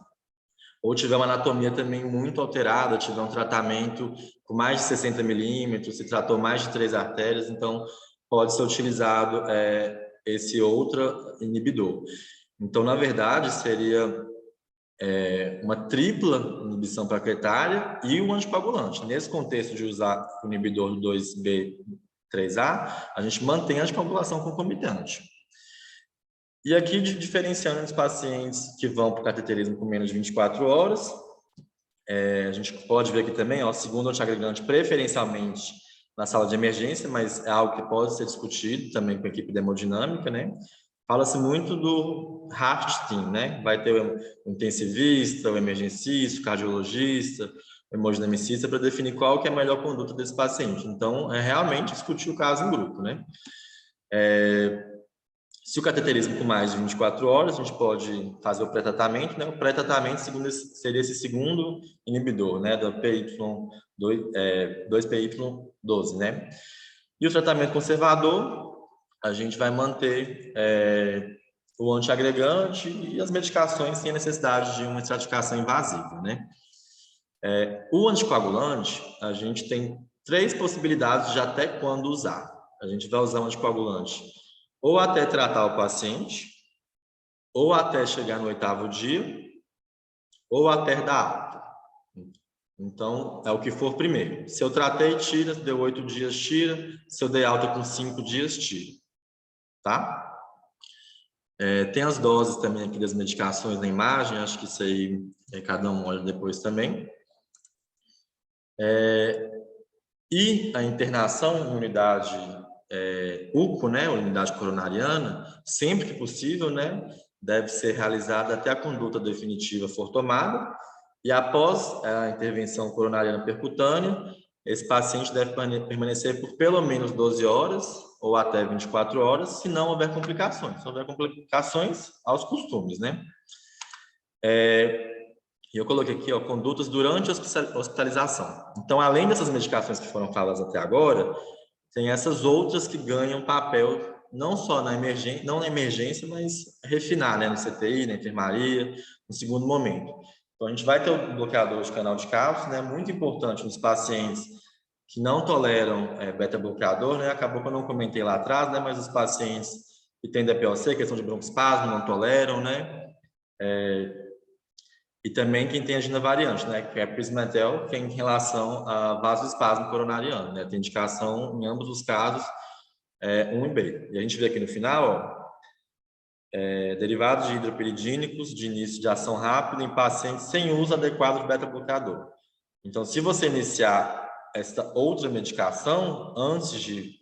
ou tiver uma anatomia também muito alterada, tiver um tratamento com mais de 60 milímetros, se tratou mais de 3 artérias, então pode ser utilizado esse outro inibidor. Então, na verdade, seria uma tripla inibição plaquetária e o anticoagulante. Nesse contexto de usar o inibidor 2B3A, a gente mantém a anticoagulação concomitante. E aqui, diferenciando os pacientes que vão para o cateterismo com menos de 24 horas, a gente pode ver aqui também, ó, segundo antiagregante, preferencialmente na sala de emergência, mas é algo que pode ser discutido também com a equipe de hemodinâmica, né? Fala-se muito do HART team, né? Vai ter o intensivista, o emergencista, o cardiologista, o hemodinamicista para definir qual que é a melhor conduta desse paciente. Então, é realmente discutir o caso em grupo, né? Se o cateterismo com mais de 24 horas, a gente pode fazer o pré-tratamento, né? O pré-tratamento seria esse segundo inibidor, né? Do PY2, 2PY12, né? E o tratamento conservador, a gente vai manter o antiagregante e as medicações sem a necessidade de uma estratificação invasiva, né? O anticoagulante, a gente tem 3 possibilidades de até quando usar. A gente vai usar o anticoagulante ou até tratar o paciente, ou até chegar no 8º dia, ou até dar alta. Então, é o que for primeiro. Se eu tratei, tira. Se deu 8 dias, tira. Se eu dei alta com 5 dias, tira. Tá? Tem as doses também aqui das medicações na imagem. Acho que isso aí cada um olha depois também. E a internação em unidade UCO, né, unidade coronariana, sempre que possível, né, deve ser realizada até a conduta definitiva for tomada, e após a intervenção coronariana percutânea, esse paciente deve permanecer por pelo menos 12 horas ou até 24 horas, se não houver complicações. Se houver complicações, aos costumes, né? E eu coloquei aqui, ó, condutas durante a hospitalização. Então, além dessas medicações que foram faladas até agora, tem essas outras que ganham papel não só na emergência, não na emergência, mas refinar, né, no CTI, na enfermaria, no segundo momento. Então, a gente vai ter o bloqueador de canal de cálcio, né, muito importante nos pacientes que não toleram beta-bloqueador, né, acabou que eu não comentei lá atrás, né, mas os pacientes que têm DPOC, questão de broncoespasmo, não toleram, né, e também quem tem angina variante, né, que é Prismetel, que é em relação a vasoespasmo coronariano, né, tem indicação em ambos os casos 1 e B. E a gente vê aqui no final, ó, derivados de hidropiridínicos de início de ação rápida em pacientes sem uso adequado de beta-bloqueador. Então, se você iniciar essa outra medicação antes de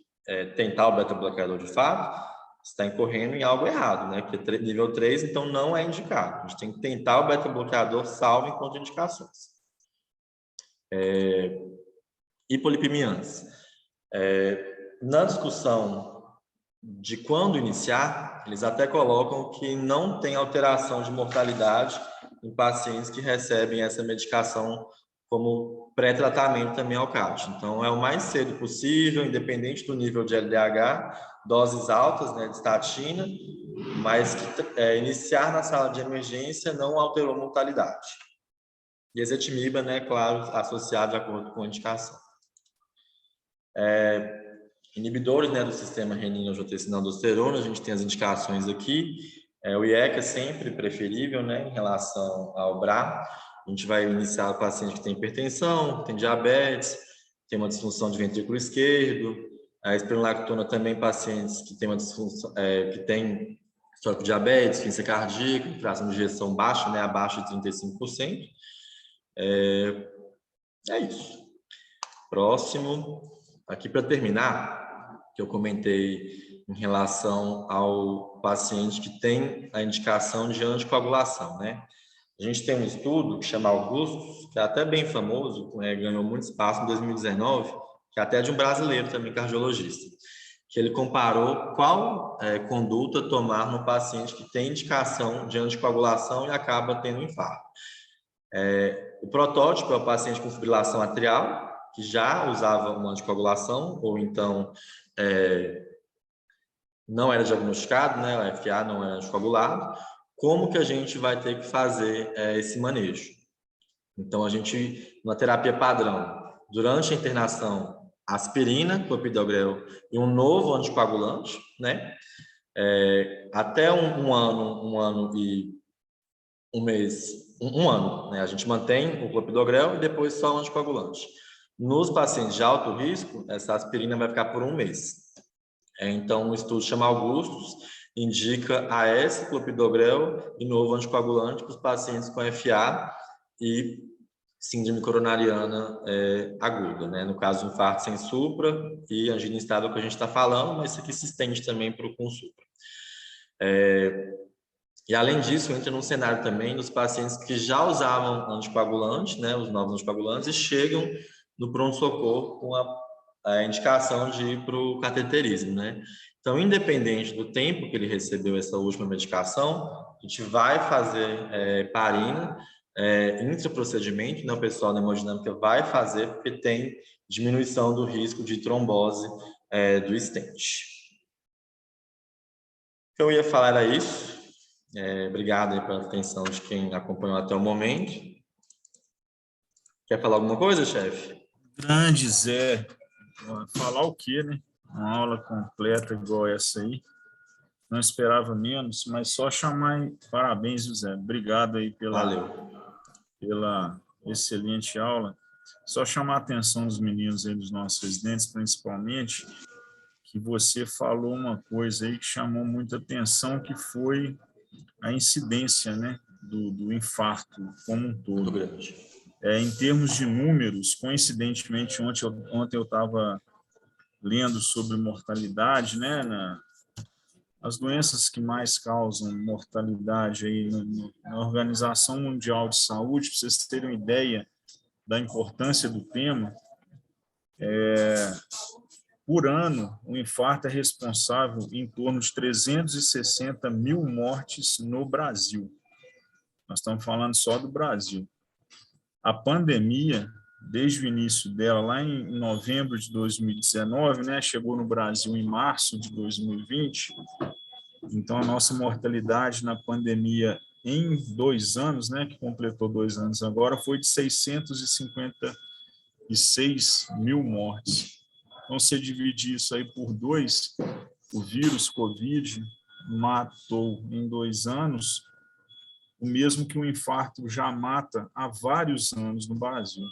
tentar o beta-bloqueador de fato, está incorrendo em algo errado, né? Porque nível 3, então, não é indicado. A gente tem que tentar o beta-bloqueador salvo em contraindicações. hipolipemiantes. Na discussão de quando iniciar, eles até colocam que não tem alteração de mortalidade em pacientes que recebem essa medicação como pré-tratamento também ao CAT. Então, é o mais cedo possível, independente do nível de LDH, doses altas, né, de statina, mas que iniciar na sala de emergência não alterou mortalidade. E ezetimiba, né, claro, associado de acordo com a indicação. Inibidores, né, do sistema renina-angiotensina-aldosterona, a gente tem as indicações aqui. O IECA é sempre preferível, né, em relação ao BRA. A gente vai iniciar o paciente que tem hipertensão, tem diabetes, tem uma disfunção de ventrículo esquerdo. A espironolactona também pacientes que têm uma disfunção, que tem histórico de diabetes, insuficiência cardíaca, fração de ejeção baixa, né, abaixo de 35%. É isso. Próximo. Aqui para terminar, que eu comentei em relação ao paciente que tem a indicação de anticoagulação, né? A gente tem um estudo que chama Augustus, que é até bem famoso, ganhou muito espaço em 2019, que é até de um brasileiro também, cardiologista, que ele comparou qual conduta tomar no paciente que tem indicação de anticoagulação e acaba tendo infarto. O protótipo é o paciente com fibrilação atrial, que já usava uma anticoagulação, ou então não era diagnosticado, né, o FA não era anticoagulado. Como que a gente vai ter que fazer esse manejo? Então, a gente, na terapia padrão, durante a internação, aspirina, clopidogrel e um novo anticoagulante, né? Até um ano e um mês, um ano, né? A gente mantém o clopidogrel e depois só o anticoagulante. Nos pacientes de alto risco, essa aspirina vai ficar por um mês. Então, um estudo chama Augustus, indica AS, clopidogrel e novo anticoagulante para os pacientes com FA e síndrome coronariana aguda, né? No caso, infarto sem supra e angina instável que a gente está falando, mas isso aqui se estende também para o com supra. E, além disso, entra num cenário também dos pacientes que já usavam anticoagulante, né, os novos anticoagulantes, e chegam no pronto-socorro com a indicação de ir para o cateterismo, né? Então, independente do tempo que ele recebeu essa última medicação, a gente vai fazer parina, intraprocedimento, né? O pessoal da hemodinâmica vai fazer, porque tem diminuição do risco de trombose do stent. O que eu ia falar era isso. Obrigado aí pela atenção de quem acompanhou até o momento. Quer falar alguma coisa, chefe? Grande Zé. Falar o quê, né? Uma aula completa igual essa aí. Não esperava menos, mas só chamar parabéns, José. Obrigado aí pela excelente aula. Só chamar a atenção dos meninos aí, dos nossos residentes, principalmente, que você falou uma coisa aí que chamou muita atenção, que foi a incidência, né, do infarto como um todo. Muito grande. Em termos de números, coincidentemente, ontem eu estava lendo sobre mortalidade, né, as doenças que mais causam mortalidade aí na Organização Mundial de Saúde, para vocês terem uma ideia da importância do tema, por ano, o infarto é responsável em torno de 360 mil mortes no Brasil. Nós estamos falando só do Brasil. A pandemia, desde o início dela, lá em novembro de 2019, né, chegou no Brasil em março de 2020. Então, a nossa mortalidade na pandemia em 2 anos, né, que completou 2 anos agora, foi de 656 mil mortes. Então, se dividir isso aí por 2, o vírus Covid matou em 2 anos o mesmo que o infarto já mata há vários anos no Brasil.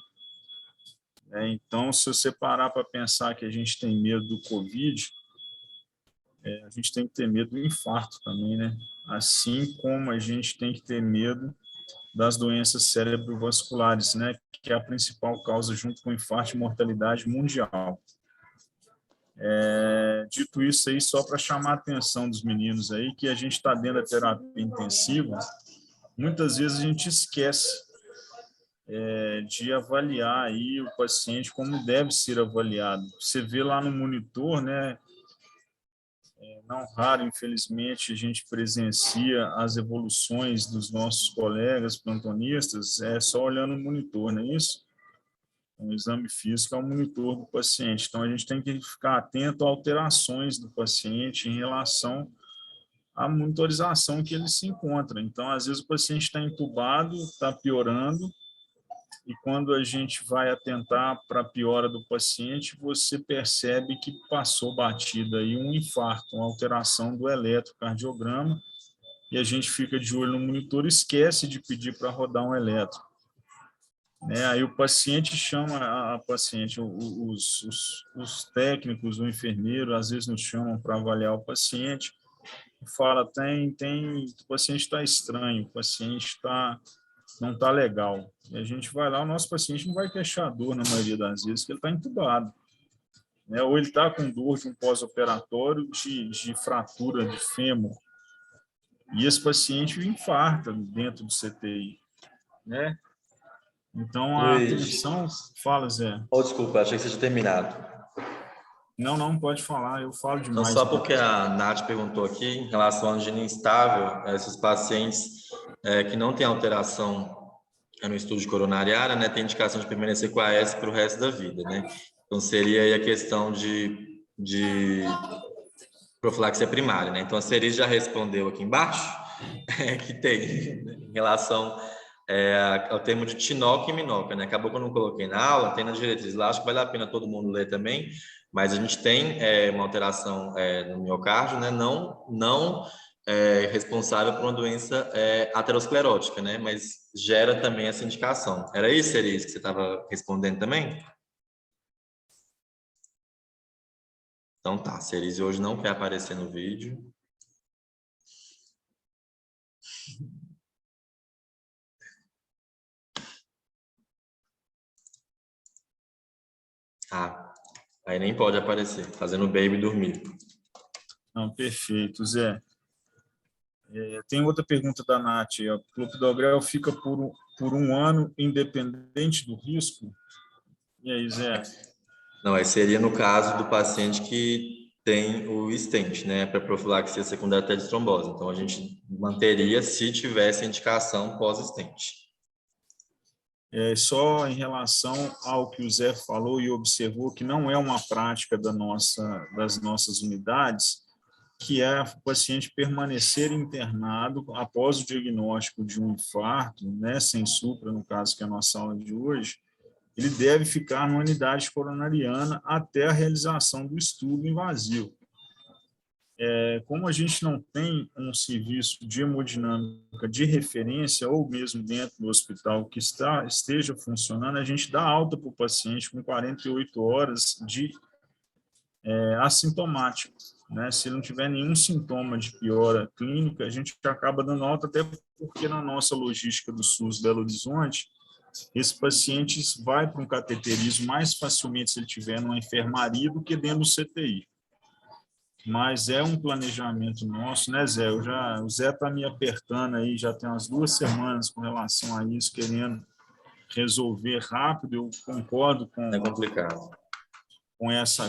Então, se você parar para pensar que a gente tem medo do Covid, a gente tem que ter medo do infarto também, né? Assim como a gente tem que ter medo das doenças cerebrovasculares, né? Que é a principal causa, junto com o infarto, de mortalidade mundial. Dito isso aí, só para chamar a atenção dos meninos aí, que a gente está dentro da terapia intensiva, muitas vezes a gente esquece de avaliar aí o paciente como deve ser avaliado. Você vê lá no monitor, né? Não raro, infelizmente, a gente presencia as evoluções dos nossos colegas plantonistas só olhando o monitor, não é isso? O exame físico é o monitor do paciente. Então, a gente tem que ficar atento a alterações do paciente em relação à monitorização que ele se encontra. Então, às vezes, o paciente está entubado, está piorando, e quando a gente vai atentar para a piora do paciente, você percebe que passou batida aí um infarto, uma alteração do eletrocardiograma, e a gente fica de olho no monitor e esquece de pedir para rodar um eletro. Aí o paciente chama a paciente, os técnicos, o enfermeiro, às vezes nos chamam para avaliar o paciente, e fala, o paciente está estranho, o paciente não está legal. E a gente vai lá, o nosso paciente não vai queixar dor na maioria das vezes, porque ele está entubado. Ou ele está com dor de um pós-operatório de fratura de fêmur. E esse paciente infarta dentro do CTI. Então, a Luiz, atenção... Fala, Zé. desculpa, achei que você tinha terminado. Não, pode falar, eu falo Então, demais. só porque a Nath perguntou aqui, em relação à angina instável, esses pacientes que não têm alteração no estudo de coronariana, né, tem indicação de permanecer com a AS para o resto da vida, né? Então, seria aí a questão de profilaxia primária, né? Então, a Cerise já respondeu aqui embaixo, que tem, né, em relação ao termo de TINOCA e MINOCA, né? Acabou que eu não coloquei na aula, tem na diretriz lá, acho que vale a pena todo mundo ler também, mas a gente tem uma alteração no miocárdio, né? Não responsável por uma doença aterosclerótica, né? Mas gera também essa indicação. Era isso, Cerise, que você estava respondendo também? Então tá, Cerise hoje não quer aparecer no vídeo. Aí nem pode aparecer, fazendo o baby dormir. Não, perfeito, Zé. Tem outra pergunta da Nath. O clopidogrel fica por um ano independente do risco? E aí, Zé? Não, aí seria no caso do paciente que tem o stent, né, para profilaxia secundária de trombose. Então, a gente manteria se tivesse indicação pós-stent. Só em relação ao que o Zé falou e observou, que não é uma prática das nossas unidades, que é o paciente permanecer internado após o diagnóstico de um infarto, né, sem supra, no caso que é a nossa aula de hoje, ele deve ficar na unidade coronariana até a realização do estudo invasivo. Como a gente não tem um serviço de hemodinâmica de referência, ou mesmo dentro do hospital que esteja funcionando, a gente dá alta para o paciente com 48 horas de assintomático. Se ele não tiver nenhum sintoma de piora clínica, a gente acaba dando alta, até porque na nossa logística do SUS Belo Horizonte, esse paciente vai para um cateterismo mais facilmente se ele tiver numa enfermaria do que dentro do CTI. Mas é um planejamento nosso, né, Zé? O Zé está me apertando aí, já tem umas 2 semanas com relação a isso, querendo resolver rápido. Eu concordo É complicado.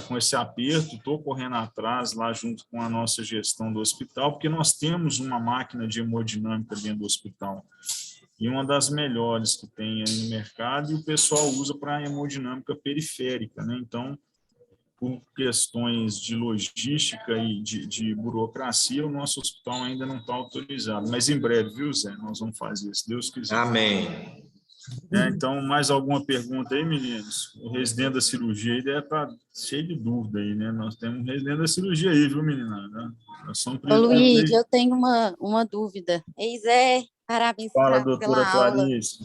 com esse aperto, estou correndo atrás lá junto com a nossa gestão do hospital, porque nós temos uma máquina de hemodinâmica dentro do hospital, e uma das melhores que tem aí no mercado, e o pessoal usa para hemodinâmica periférica, né? Então, por questões de logística e de burocracia, o nosso hospital ainda não está autorizado. Mas em breve, viu, Zé? Nós vamos fazer, se Deus quiser. Amém. Então, mais alguma pergunta aí, meninos? O residente da cirurgia aí deve estar cheio de dúvida aí, né? Nós temos um residente da cirurgia aí, viu, menina? Nós somos Ô, Luiz, presidentes. eu tenho uma dúvida. Ei, Zé, parabéns Fala, pela doutora aula. Clarice.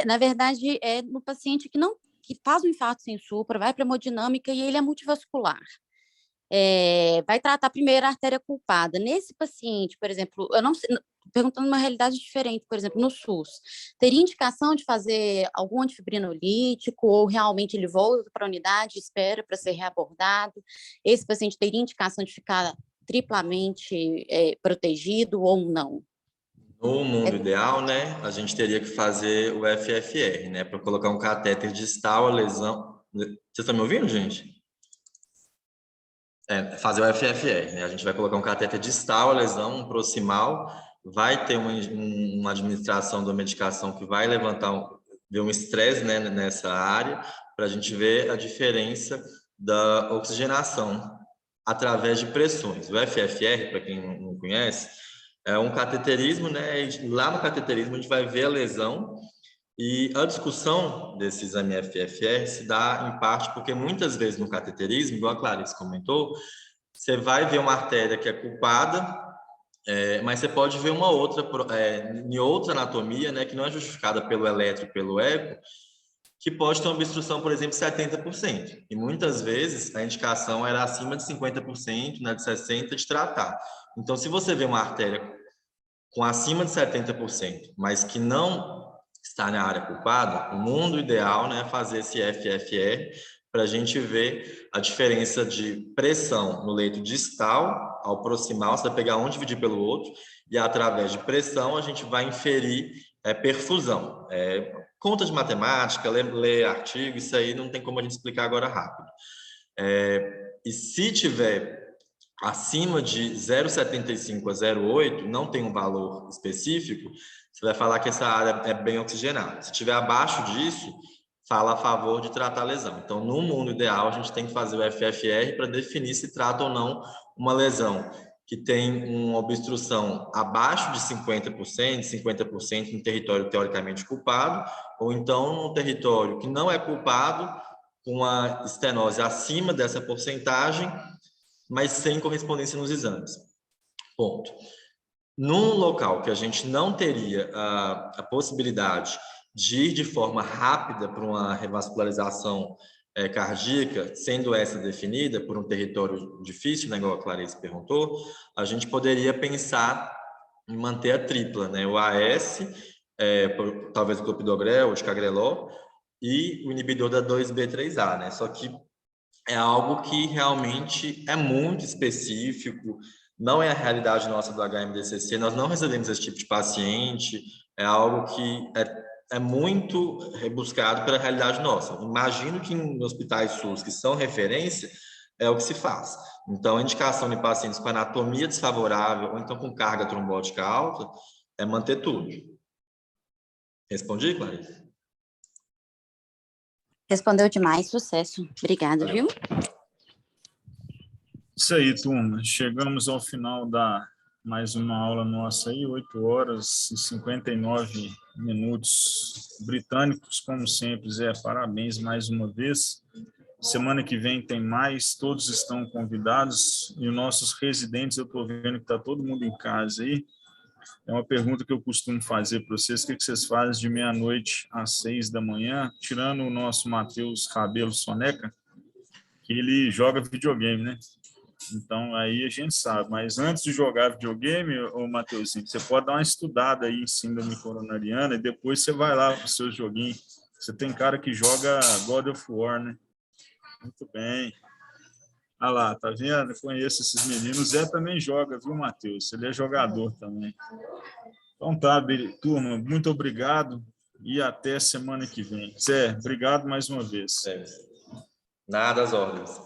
Na verdade, é no paciente que faz um infarto sem supra, vai para hemodinâmica e ele é multivascular. Vai tratar primeiro a artéria culpada. Nesse paciente, por exemplo, eu não sei, perguntando uma realidade diferente, por exemplo, no SUS, teria indicação de fazer algum antifibrinolítico ou realmente ele volta para a unidade e espera para ser reabordado? Esse paciente teria indicação de ficar triplamente protegido ou não? No mundo ideal, né, a gente teria que fazer o FFR, né, para colocar um catéter distal, a lesão... Vocês estão me ouvindo, gente? Fazer o FFR, né? A gente vai colocar um catéter distal, a lesão, um proximal, vai ter uma administração da medicação que vai levantar ver um estresse, né, nessa área, para a gente ver a diferença da oxigenação através de pressões. O FFR, para quem não conhece, é um cateterismo, né? E lá no cateterismo a gente vai ver a lesão e a discussão desse exame FFR se dá em parte porque muitas vezes no cateterismo, igual a Clarice comentou, você vai ver uma artéria que é culpada, mas você pode ver uma outra, em outra anatomia, né, que não é justificada pelo eletro e pelo eco, que pode ter uma obstrução, por exemplo, 70%. E muitas vezes a indicação era acima de 50%, né, de 60% de tratar. Então, se você vê uma artéria com acima de 70%, mas que não está na área culpada, o mundo ideal, né, é fazer esse FFR para a gente ver a diferença de pressão no leito distal ao proximal, você vai pegar um, dividir pelo outro, e através de pressão a gente vai inferir perfusão. Conta de matemática, ler artigo, isso aí não tem como a gente explicar agora rápido. E se tiver acima de 0,75 a 0,8, não tem um valor específico, você vai falar que essa área é bem oxigenada. Se tiver abaixo disso, fala a favor de tratar a lesão. Então, no mundo ideal, a gente tem que fazer o FFR para definir se trata ou não uma lesão que tem uma obstrução abaixo de 50%, 50% no território teoricamente culpado, ou então num território que não é culpado, com a estenose acima dessa porcentagem, mas sem correspondência nos exames. Ponto. Num local que a gente não teria a possibilidade de ir de forma rápida para uma revascularização cardíaca, sendo essa definida por um território difícil, né, igual a Clarice perguntou, a gente poderia pensar em manter a tripla, né, o AS, talvez o clopidogrel, o ticagrelor, e o inibidor da 2B3A, né, só que é algo que realmente é muito específico, não é a realidade nossa do HMDCC, nós não recebemos esse tipo de paciente, é algo que é muito rebuscado pela realidade nossa. Imagino que em hospitais SUS, que são referência, é o que se faz. Então, a indicação de pacientes com anatomia desfavorável, ou então com carga trombótica alta, é manter tudo. Respondi, Clarice? Respondeu demais, sucesso. Obrigada, viu? Isso aí, turma. Chegamos ao final da mais uma aula nossa aí, 8h59 britânicos, como sempre, Zé, parabéns mais uma vez. Semana que vem tem mais, todos estão convidados, e os nossos residentes, eu estou vendo que está todo mundo em casa aí. É uma pergunta que eu costumo fazer para vocês: o que vocês fazem de meia-noite às 6h, tirando o nosso Matheus Rabelo Soneca, que ele joga videogame, né? Então, aí a gente sabe. Mas antes de jogar videogame, ô Matheusinho, você pode dar uma estudada aí em síndrome coronariana e depois você vai lá para o seu joguinho. Você tem cara que joga God of War, né? Muito bem. Ah lá, tá vendo? Eu conheço esses meninos. O Zé também joga, viu, Matheus? Ele é jogador também. Então tá, turma, muito obrigado e até semana que vem. Zé, obrigado mais uma vez. Nada às ordens.